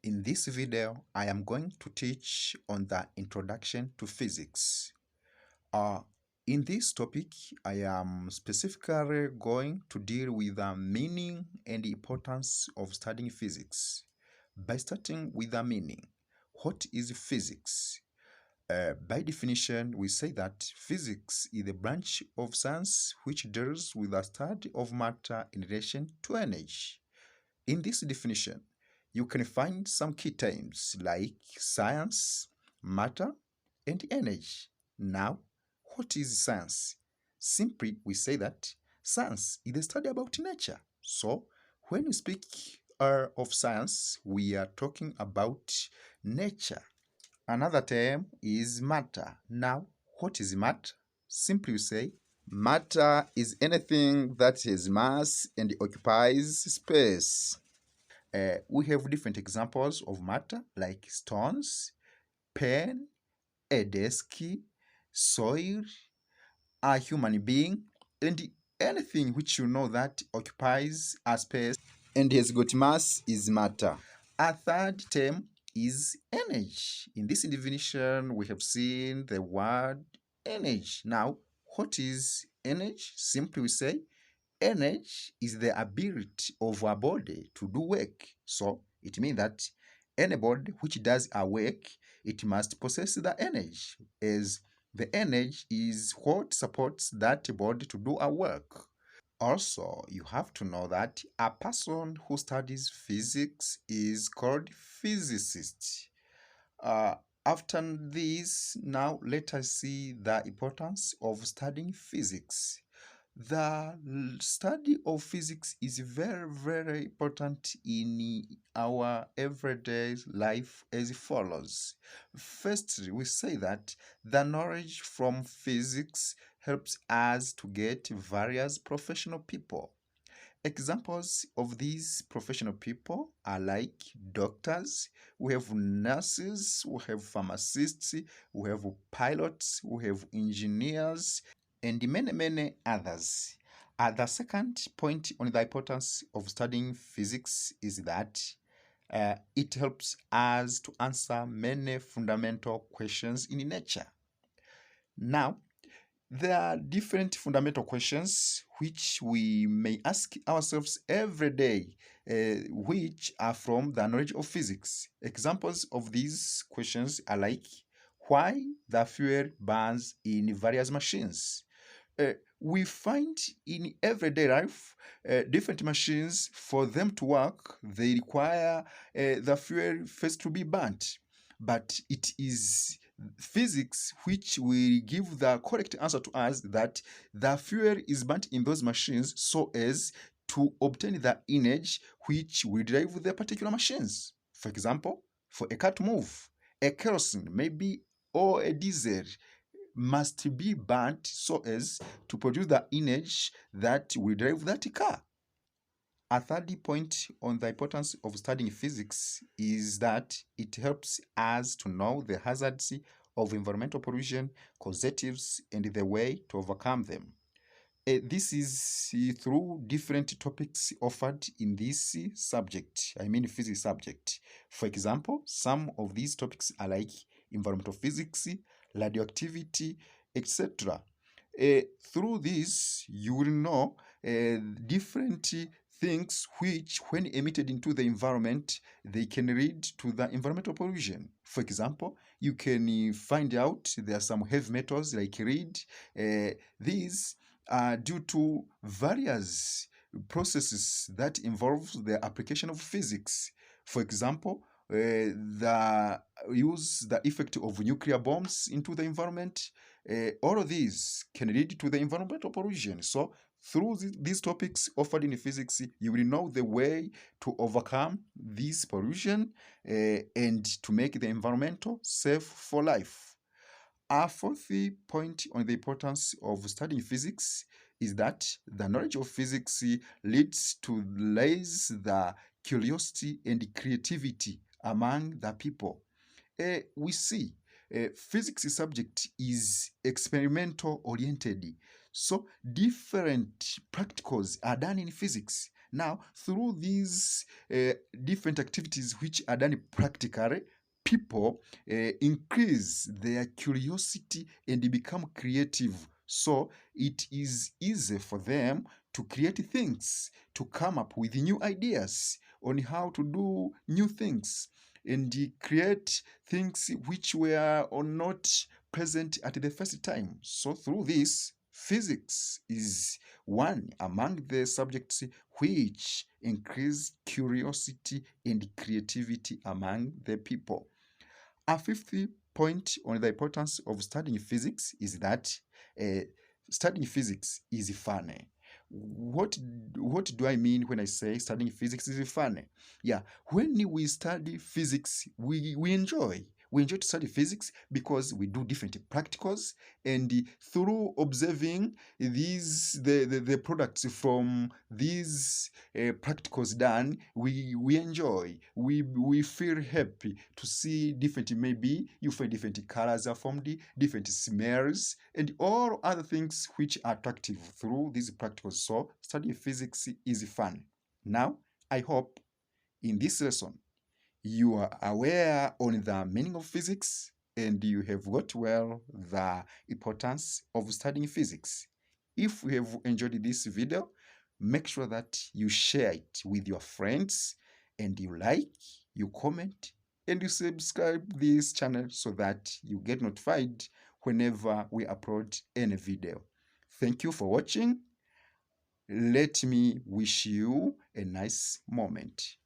In this video, I am going to teach on the introduction to physics. Uh, in this topic, I am specifically going to deal with the meaning and the importance of studying physics. By starting with the meaning, what is physics? By definition, we say that physics is the branch of science which deals with the study of matter in relation to energy. In this definition, you can find some key terms like science, matter, and energy. Now, what is science? Simply, we say that science is the study about nature. So, when we speak of science, we are talking about nature. Another term is matter. Now, what is matter? Simply, we say matter is anything that has mass and occupies space. We have different examples of matter like stones, pen, a desk, soil, a human being, and anything which you know that occupies a space and has got mass is matter. A third term is energy. In this definition, we have seen the word energy. Now, what is energy? Simply we say energy is the ability of a body to do work. So it means that any body which does a work, it must possess the energy, as the energy is what supports that body to do a work. Also, you have to know that a person who studies physics is called physicist. Uh, After this, now let us see the importance of studying physics. The study of physics is very, very important in our everyday life as follows. Firstly, we say that the knowledge from physics helps us to get various professional people. Examples of these professional people are like doctors, we have nurses, we have pharmacists, we have pilots, we have engineers, and many, many others. The second point on the importance of studying physics is that it helps us to answer many fundamental questions in nature. Now, there are different fundamental questions which we may ask ourselves every day, which are from the knowledge of physics. Examples of these questions are like why the fuel burns in various machines. We find in everyday life different machines. For them to work, they require the fuel first to be burnt, but it is physics which will give the correct answer to us that the fuel is burnt in those machines so as to obtain the energy which will drive the particular machines. For example, for a car to move, a kerosene maybe or a diesel must be burnt so as to produce the energy that will drive that car. A third point on the importance of studying physics is that it helps us to know the hazards of environmental pollution, causatives, and the way to overcome them. This is through different topics offered in this subject, I mean physics subject. For example, some of these topics are like environmental physics, radioactivity, etc. Through this, you will know different things which, when emitted into the environment, they can lead to the environmental pollution. For example, you can find out there are some heavy metals like lead. These are due to various processes that involve the application of physics. For example, the effect of nuclear bombs into the environment. All of these can lead to the environmental pollution. So through these topics offered in physics, you will know the way to overcome this pollution and to make the environmental safe for life. Our fourth point on the importance of studying physics is that the knowledge of physics leads to raise the curiosity and creativity among the people. We see physics subject is experimental oriented. So different practicals are done in physics. Now, through these different activities which are done practically, people increase their curiosity and become creative. So it is easy for them to create things, to come up with new ideas on how to do new things and create things which were or not present at the first time. So through this, physics is one among the subjects which increase curiosity and creativity among the people. A fifth point on the importance of studying physics is that uh, studying physics is fun. What what do I mean when I say studying physics is fun? Yeah, when we study physics, we enjoy. We enjoy to study physics because we do different practicals, and through observing the products from these practicals done, we enjoy. We feel happy to see different, maybe you find different colors are formed, different smells, and all other things which are attractive through these practicals. So studying physics is fun. Now, I hope in this lesson you are aware on the meaning of physics and you have got well the importance of studying physics. If you have enjoyed this video, make sure that you share it with your friends and you like, you comment, and you subscribe this channel so that you get notified whenever we upload any video. Thank you for watching. Let me wish you a nice moment.